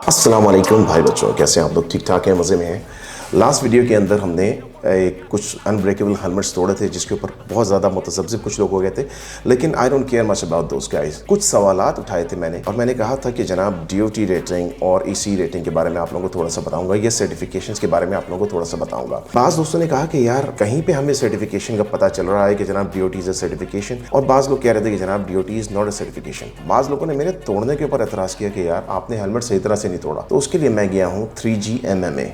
अस्सलाम वालेकुम भाई बच्चों, कैसे हैं आप लोग? ठीक ठाक हैं, मज़े में हैं। लास्ट वीडियो के अंदर हमने कुछ अनब्रेकेबल हेलमेट्स तोड़े थे जिसके ऊपर बहुत ज़्यादा मुतज़ब्ज़िब कुछ लोग हो गए थे, लेकिन I don't care much about those guys. कुछ सवालात उठाए थे मैंने और मैंने कहा था कि जनाब DOT रेटिंग और EC रेटिंग के बारे में आप लोगों को थोड़ा सा बताऊंगा, ये सर्टिफिकेशंस के बारे में आप लोगों को थोड़ा सा बताऊंगा। बाज़ दोस्तों ने कहा कि यार कहीं पर हमें सर्टिफिकेशन का पता चल रहा है कि जनाब DOT इज़ अ सर्टिफिकेशन, और बाज़ लोग कह रहे थे कि जनाब DOT is not a certification. बाज़ लोगों ने मेरे तोड़ने के ऊपर एतराज़ किया कि यार आपने हेलमेट सही तरह से नहीं तोड़ा, तो उसके लिए मैं गया हूँ 3G MMA।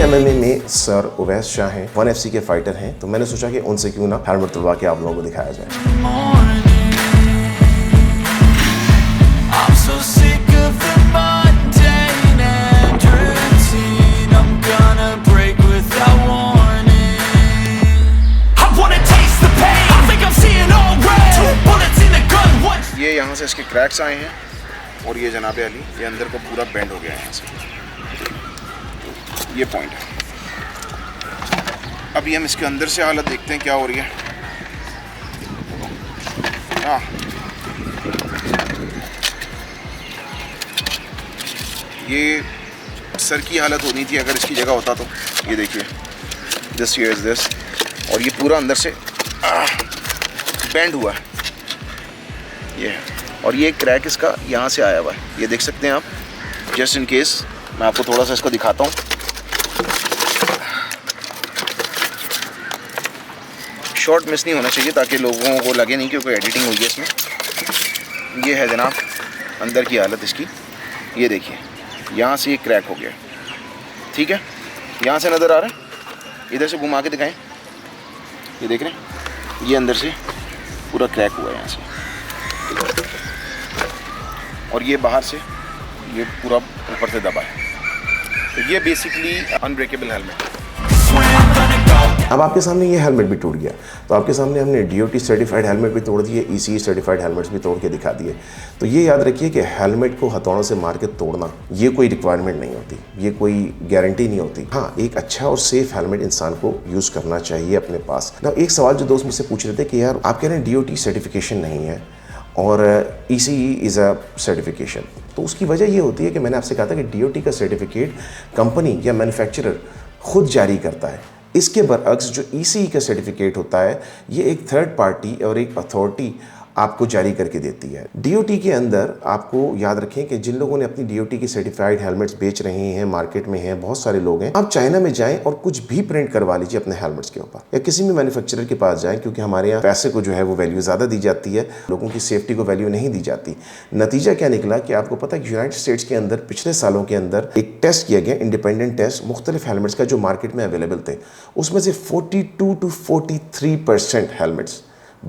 MMA में सर उवैस शाह हैं, 1FC के फाइटर हैं, तो मैंने सोचा कि उनसे क्यों ना हेलमेट तुलवा के आप लोगों को दिखाया जाए। ये यहाँ से इसके क्रैक्स आए हैं और ये जनाबे अली ये अंदर को पूरा बेंड हो गया है यहाँ से, ये पॉइंट है। अभी हम इसके अंदर से हालत देखते हैं क्या हो रही है। ये सर की हालत होनी थी अगर इसकी जगह होता तो। ये देखिए, दिस हियर इज दिस, और ये पूरा अंदर से बेंड हुआ है ये है, और ये क्रैक इसका यहाँ से आया हुआ है, ये देख सकते हैं आप। जस्ट इन केस मैं आपको थोड़ा सा इसको दिखाता हूँ। शॉर्ट मिस नहीं होना चाहिए ताकि लोगों को लगे नहीं कि कोई एडिटिंग हुई है इसमें। ये है जनाब अंदर की हालत इसकी, ये देखिए यहाँ से ये क्रैक हो गया, ठीक है। यहाँ से नज़र आ रहा है, इधर से घुमा के दिखाएं, ये देख रहे हैं, ये अंदर से पूरा क्रैक हुआ है यहाँ से, और ये बाहर से ये पूरा ऊपर से दबा है। तो ये बेसिकली अनब्रेकेबल हेलमेट। अब आपके सामने ये हेलमेट भी टूट गया, तो आपके सामने हमने DOT सर्टिफाइड हेलमेट भी तोड़ दिए, ECE सर्टिफाइड हेलमेट्स भी तोड़ के दिखा दिए। तो ये याद रखिए कि हेलमेट को हथौड़ों से मार के तोड़ना ये कोई रिक्वायरमेंट नहीं होती, ये कोई गारंटी नहीं होती। हाँ, एक अच्छा और सेफ हेलमेट इंसान को यूज़ करना चाहिए अपने पास ना। एक सवाल जो दोस्त मुझसे पूछ रहे थे कि यार आप कह रहे हैं DOT सर्टिफिकेशन नहीं है और ECE इज़ अ सर्टिफिकेशन, तो उसकी वजह ये होती है कि मैंने आपसे कहा था कि DOT का सर्टिफिकेट कंपनी या मैन्युफैक्चरर खुद जारी करता है। इसके बरअक्स जो ECE का सर्टिफिकेट होता है ये एक थर्ड पार्टी और एक अथॉरिटी आपको जारी करके देती है। DOT के अंदर आपको याद रखें कि जिन लोगों ने अपनी DOT की सर्टिफाइड हेलमेट्स बेच रहे हैं, मार्केट में हैं, बहुत सारे लोग हैं। आप चाइना में जाएं और कुछ भी प्रिंट करवा लीजिए अपने हेलमेट्स के ऊपर, या किसी भी मैन्युफैक्चरर के पास जाएं, क्योंकि हमारे यहाँ पैसे को जो है वो वैल्यू ज़्यादा दी जाती है, लोगों की सेफ्टी को वैल्यू नहीं दी जाती। नतीजा क्या निकला कि आपको पता है यूनाइटेड स्टेट्स के अंदर पिछले सालों के अंदर एक टेस्ट किया गया, इंडिपेंडेंट टेस्ट, मुख्तलिफ हेलमेट्स का जो मार्केट में अवेलेबल थे, उसमें से 42 to 43% हेलमेट्स,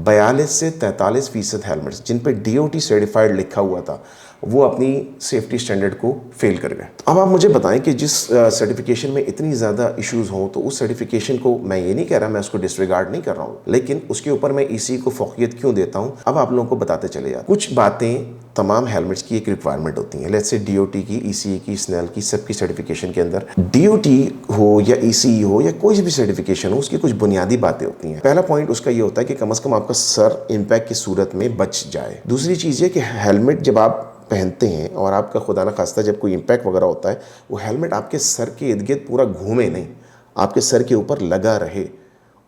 42 से 43% हेलमेट्स जिन पे DOT सर्टिफाइड लिखा हुआ था, वो अपनी सेफ्टी स्टैंडर्ड को फेल कर गए। अब आप मुझे बताएं कि जिस सर्टिफिकेशन में इतनी ज़्यादा इश्यूज़ हों, तो उस सर्टिफिकेशन को मैं ये नहीं कह रहा, मैं उसको डिसरिगार्ड नहीं कर रहा हूँ, लेकिन उसके ऊपर मैं ECE को फौकियत क्यों देता हूँ अब आप लोगों को बताते चले जाते। कुछ बातें तमाम हेलमेट्स की एक रिक्वायरमेंट होती हैं। लेट्स से DOT की, ECE की, SNEL की, सबकी सर्टिफिकेशन के अंदर DOT हो या ECE हो या कोई भी सर्टिफिकेशन हो, उसकी कुछ बुनियादी बातें होती हैं। पहला पॉइंट उसका ये होता है कि कम से कम आपका सर इम्पैक्ट की सूरत में बच जाए। दूसरी चीज़ ये कि हेलमेट जब आप पहनते हैं और आपका खुदा ना खास्ता जब कोई इम्पैक्ट वगैरह होता है, वो हेलमेट आपके सर के इर्द गिर्द पूरा घूमे नहीं, आपके सर के ऊपर लगा रहे,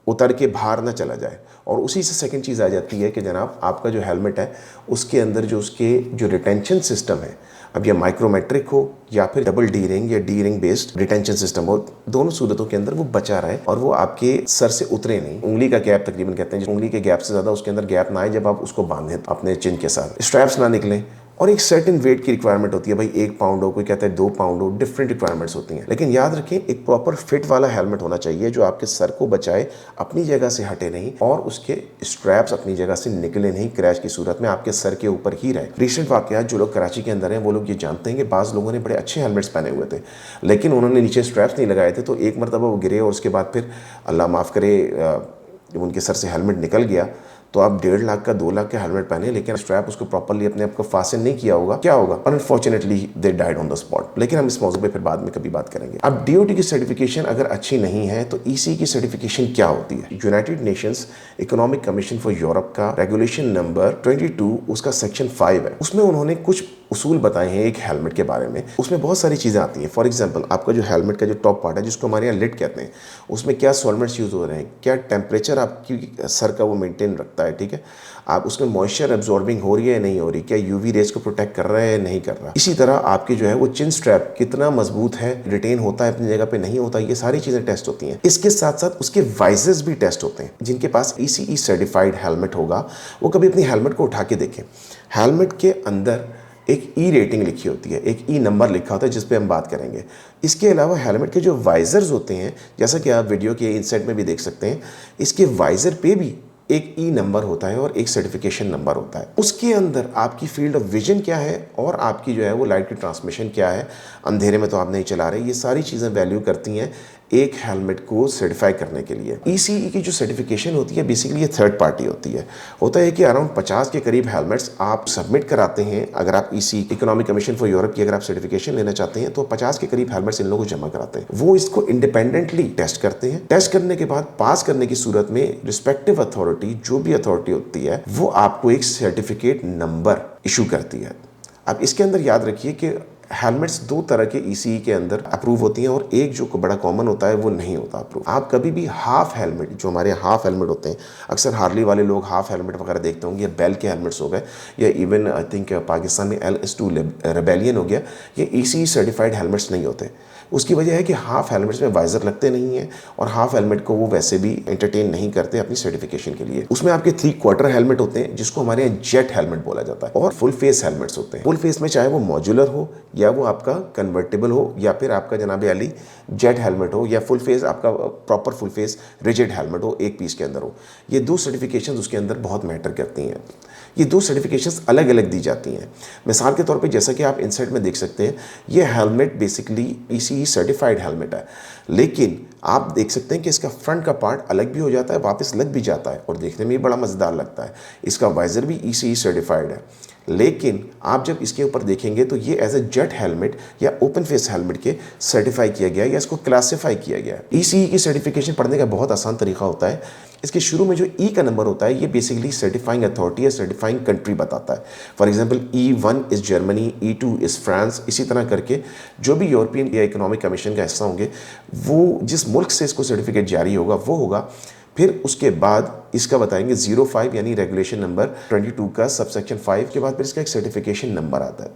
उतर के बाहर ना चला जाए। और उसी से सेकंड चीज़ आ जाती है कि जनाब आपका जो हेलमेट है उसके अंदर जो उसके जो रिटेंशन सिस्टम है, अब ये माइक्रोमेट्रिक हो या फिर डबल डी रिंग या D ring based retention system हो, दोनों सूरतों के अंदर वो बचा रहे और वो आपके सर से उतरे नहीं। उंगली का गैप तकरीबन कहते हैं, उंगली के गैप से ज़्यादा उसके अंदर गैप ना आए जब आप उसको बांधें अपने चिन के साथ, स्ट्रैप्स ना निकलें, और एक सर्टेन वेट की रिक्वायरमेंट होती है, भाई 1 पाउंड हो, कोई कहता है 2 पाउंड हो, डिफरेंट रिक्वायरमेंट्स होती हैं। लेकिन याद रखें एक प्रॉपर फिट वाला हेलमेट होना चाहिए जो आपके सर को बचाए, अपनी जगह से हटे नहीं और उसके स्ट्रैप्स अपनी जगह से निकले नहीं, क्रैश की सूरत में आपके सर के ऊपर ही रहे। रिसेंट वाकयात जो लोग कराची के अंदर हैं वो लोग ये जानते हैं कि बाज़ लोगों ने बड़े अच्छे हेलमेट्स पहने हुए थे लेकिन उन्होंने नीचे स्ट्रैप्स नहीं लगाए थे, तो एक मरतबा वो गिरे और उसके बाद फिर अल्लाह माफ़ करे जब उनके सर से हेलमेट निकल गया तो आप 1.5 लाख का 2 लाख का हेलमेट पहने लेकिन स्ट्रैप उसको प्रॉपर्ली अपने आप को फास्ट नहीं किया होगा, क्या होगा? Unfortunately they died on the spot. लेकिन हम इस मौजू पे फिर बाद में कभी बात करेंगे। अब DOT की सर्टिफिकेशन अगर अच्छी नहीं है तो ECE की सर्टिफिकेशन क्या होती है? United Nations economic commission for Europe का रेगुलेशन नंबर 22 उसका सेक्शन 5 है, उसमें उन्होंने कुछ उसूल बताए हैं एक हेलमेट के बारे में। उसमें बहुत सारी चीज़ें आती हैं। फॉर एग्जांपल आपका जो हेलमेट का जो टॉप पार्ट है जिसको हमारे यहाँ लिड कहते हैं, उसमें क्या सॉल्वेंट्स यूज़ हो रहे हैं, क्या टेम्परेचर आपकी सर का वो मेंटेन रखता है, ठीक है, आप उसमें मॉइस्चर एब्जॉर्बिंग हो रही है या नहीं हो रही, क्या यूवी रेज को प्रोटेक्ट कर रहा है या नहीं कर रहा। इसी तरह आपकी जो है वो चिन स्ट्रैप कितना मजबूत है, रिटेन होता है अपनी जगह पे नहीं होता, ये सारी चीज़ें टेस्ट होती हैं। इसके साथ साथ उसके वाइजर्स भी टेस्ट होते हैं। जिनके पास ECE सर्टिफाइड हेलमेट होगा वो कभी अपनी हेलमेट को उठा के देखें, हेलमेट के अंदर एक E रेटिंग लिखी होती है, एक E नंबर लिखा होता है जिस पे हम बात करेंगे। इसके अलावा हेलमेट के जो वाइजर्स होते हैं, जैसा कि आप वीडियो के इनसेट में भी देख सकते हैं, इसके वाइजर पे भी एक E नंबर होता है और एक सर्टिफिकेशन नंबर होता है। उसके अंदर आपकी फील्ड ऑफ विजन क्या है और आपकी जो है वो लाइट की ट्रांसमिशन क्या है, अंधेरे में तो आप नहीं चला रहे, ये सारी चीज़ें वैल्यू करती हैं एक हेलमेट को सर्टिफाई करने के लिए। ECE की जो सर्टिफिकेशन होती है बेसिकली ये थर्ड पार्टी होती है। होता है कि अराउंड 50 के करीब हेलमेट्स आप सबमिट कराते हैं। अगर आप ECE economic commission for Europe की अगर आप सर्टिफिकेशन लेना चाहते हैं तो 50 के करीब हेलमेट्स इन लोगों को जमा कराते हैं। वो इसको इंडिपेंडेंटली टेस्ट करते हैं। टेस्ट करने के बाद पास करने की सूरत में रिस्पेक्टिव अथॉरिटी, जो भी अथॉरिटी होती है, वो आपको एक सर्टिफिकेट नंबर इशू करती है। अब इसके अंदर याद रखिए कि हेलमेट्स 2 तरह के ECE के अंदर अप्रूव होती हैं और एक जो बड़ा कॉमन होता है वो नहीं होता अप्रूव। आप कभी भी हाफ हेलमेट, जो हमारे हाफ हेलमेट होते हैं, अक्सर हार्ली वाले लोग हाफ हेलमेट वगैरह देखते होंगे, बेल के हेलमेट्स हो गए या इवन आई थिंक पाकिस्तान में LS2 रेबेलियन हो गया, ये ECE सर्टिफाइड हेलमेट्स नहीं होते। उसकी वजह है कि हाफ हेलमेट्स में वाइजर लगते नहीं है और हाफ हेलमेट को वो वैसे भी एंटरटेन नहीं करते अपनी सर्टिफिकेशन के लिए। उसमें आपके 3/4 हेलमेट होते हैं जिसको हमारे यहाँ जेट हेलमेट बोला जाता है, और फुल फेस हेलमेट्स होते हैं। फुल फेस में चाहे वो मॉड्यूलर हो या वो आपका कन्वर्टेबल हो या फिर आपका जनाब अली जेट हेलमेट हो या फुल फेस आपका proper full face rigid helmet हो, एक पीस के अंदर हो, ये 2 सर्टिफिकेशन उसके अंदर बहुत मैटर करती हैं। ये 2 सर्टिफिकेशंस अलग अलग दी जाती हैं। मिसाल के तौर पे जैसा कि आप इंसर्ट में देख सकते हैं, ये helmet basically ECE certified helmet है, लेकिन आप देख सकते हैं कि इसका फ्रंट का पार्ट अलग भी हो जाता है, वापस लग भी जाता है और देखने में भी बड़ा मज़ेदार लगता है। इसका वाइजर भी ECE सर्टिफाइड है, लेकिन आप जब इसके ऊपर देखेंगे तो ये एज ए जेट हेलमेट या ओपन फेस हेलमेट के सर्टिफाई किया गया या इसको क्लासिफाई किया गया है। ECE की सर्टिफिकेशन पढ़ने का बहुत आसान तरीका होता है। इसके शुरू में जो E का नंबर होता है ये बेसिकली सर्टिफाइंग अथॉरिटी या सर्टिफाइंग कंट्री बताता है। For example E1 is Germany, E2 is France, इसी तरह करके जो भी यूरोपियन या इकोनॉमिक कमीशन का हिस्सा होंगे वो जिस मुल्क से इसको सर्टिफिकेट जारी होगा वो होगा। फिर उसके बाद इसका बताएंगे 05 यानी रेगुलेशन नंबर 22 का सबसेक्शन 5 के बाद फिर इसका एक सर्टिफिकेशन नंबर आता है।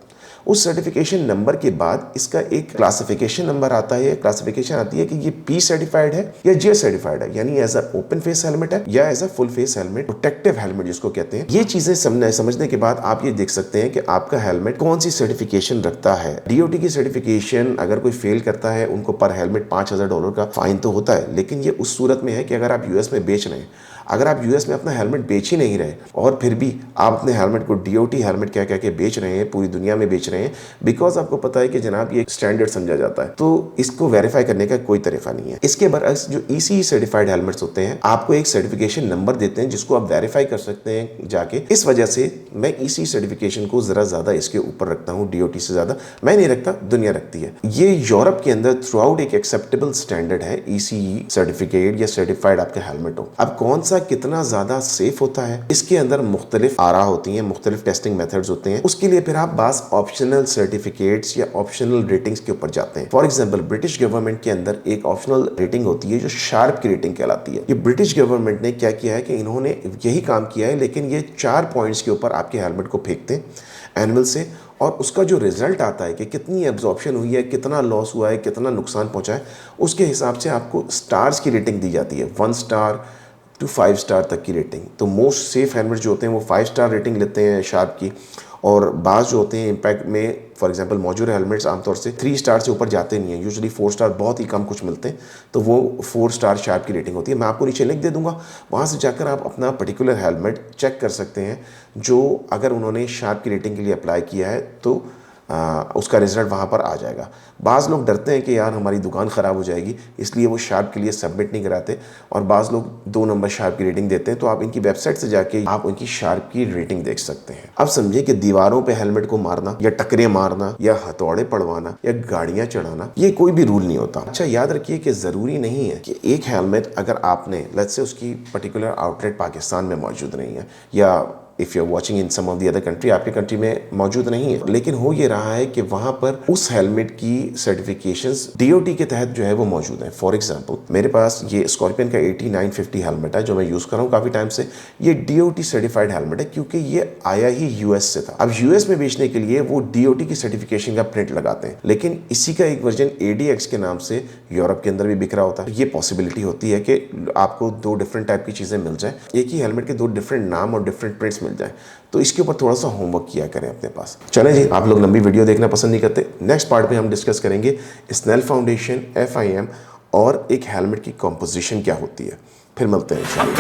उस सर्टिफिकेशन नंबर के बाद इसका एक क्लासिफिकेशन नंबर आता है। क्लासिफिकेशन आती है कि ये P सर्टिफाइड है या J सर्टिफाइड है, यानी as a open face helmet है या as a full face helmet, protective helmet जिसको कहते हैं। ये चीजें समझने के बाद आप ये देख सकते हैं कि आपका हेलमेट कौन सी सर्टिफिकेशन रखता है। DOT की सर्टिफिकेशन अगर कोई फेल करता है उनको पर हेलमेट $5000 का फाइन तो होता है, लेकिन ये उस सूरत में है कि अगर आप US में बेच रहे हैं, अगर आप US में अपना हेलमेट बेच ही नहीं रहे और फिर भी आप अपने हेलमेट को DOT हेलमेट कह के बेच रहे हैं, पूरी दुनिया में बेच रहे हैं, बिकॉज आपको पता है कि जनाब ये स्टैंडर्ड समझा जाता है, तो इसको वेरीफाई करने का कोई तरीका नहीं है। इसके बरअक्स जो ECE सर्टिफाइड हेलमेट्स होते हैं आपको एक सर्टिफिकेशन नंबर देते हैं जिसको आप वेरीफाई कर सकते हैं जाके। इस वजह से मैं ECE सर्टिफिकेशन को जरा ज्यादा इसके ऊपर रखता हूँ, DOT से ज्यादा मैं नहीं रखता, दुनिया रखती है। ये यूरोप के अंदर थ्रू आउट एक एक्सेप्टेबल स्टैंडर्ड है ECE सर्टिफिकेट या सर्टिफाइड आपके हेलमेट हो। अब कौन सा कितना ज्यादा सेफ होता है इसके अंदर मुख्तलिफ आरा होती हैं, मुख्तलिफ टेस्टिंग मेथड्स होते हैं। उसके लिए फिर आप बास ऑप्शनल सर्टिफिकेट्स या ऑप्शनल रेटिंग्स के ऊपर जाते हैं। फॉर एग्जांपल ब्रिटिश गवर्नमेंट के अंदर एक ऑप्शनल रेटिंग होती है जो शार्प की रेटिंग कहलाती है। ये ब्रिटिश गवर्नमेंट ने क्या किया है कि इन्होंने यही काम किया है, लेकिन ये 4 पॉइंट्स के ऊपर आपके हेलमेट को फेंकते हैं एनुअल से, और उसका जो रिजल्ट आता है कि कितनी एब्जॉर्प्शन हुई है, कितना लॉस हुआ है, कितना नुकसान पहुंचा है, उसके हिसाब से आपको स्टार्स की रेटिंग दी जाती है, 1 स्टार to 5 स्टार तक की रेटिंग। तो मोस्ट सेफ हेलमेट जो होते हैं वो 5 स्टार रेटिंग लेते हैं शार्प की, और बाज़ जो होते हैं इम्पैक्ट में फॉर एग्जांपल मौजूद हेलमेट्स आमतौर से 3 स्टार से ऊपर जाते नहीं हैं, यूजुअली 4 स्टार बहुत ही कम कुछ मिलते हैं, तो वो 4 स्टार शार्प की रेटिंग होती है। मैं आपको नीचे लिंक दे दूंगा, वहाँ से जाकर आप अपना पर्टिकुलर हेलमेट चेक कर सकते हैं जो अगर उन्होंने शार्प की रेटिंग के लिए अप्लाई किया है तो उसका रिजल्ट वहाँ पर आ जाएगा। बाज़ लोग डरते हैं कि यार हमारी दुकान ख़राब हो जाएगी, इसलिए वो शार्प के लिए सबमिट नहीं कराते, और बाज़ लोग 2 नंबर शार्प की रेटिंग देते हैं। तो आप इनकी वेबसाइट से जाके आप उनकी शार्प की रेटिंग देख सकते हैं। अब समझिए कि दीवारों पे हेलमेट को मारना या टकरे मारना या हथौड़े पड़वाना या गाड़ियाँ चढ़ाना, ये कोई भी रूल नहीं होता। अच्छा याद रखिए कि ज़रूरी नहीं है कि एक हेलमेट अगर आपने लेट्स से उसकी पर्टिकुलर आउटलेट पाकिस्तान में मौजूद नहीं है या if you are watching in some of the other country, आपके कंट्री में मौजूद नहीं है, लेकिन हो ये रहा है कि वहाँ पर उस हेलमेट की सर्टिफिकेशंस DOT के तहत जो है वो मौजूद है। फॉर एग्जांपल मेरे पास ये स्कॉर्पियन का 8950 हेलमेट है जो मैं यूज़ कर रहा हूँ काफ़ी टाइम से। ये DOT सर्टिफाइड हेलमेट है क्योंकि ये आया ही US से था। अब US में बेचने के लिए वो DOT की सर्टिफिकेशन का प्रिंट लगाते हैं, लेकिन इसी का एक वर्जन ADX के नाम से यूरोप के अंदर भी बिक रहा होता है। ये पॉसिबिलिटी होती है कि आपको 2 डिफरेंट टाइप की चीज़ें मिल जाए, एक ही हेलमेट के 2 डिफरेंट नाम और डिफरेंट प्रिंट्स मिल जाए, तो इसके ऊपर थोड़ा सा होमवर्क किया करें अपने पास। चलें जी, आप लोग लंबी वीडियो देखना पसंद नहीं करते, नेक्स्ट पार्ट में हम डिस्कस करेंगे स्नेल फाउंडेशन, FIM और एक हेलमेट की कॉम्पोजिशन क्या होती है। फिर मिलते हैं इंशाल्लाह।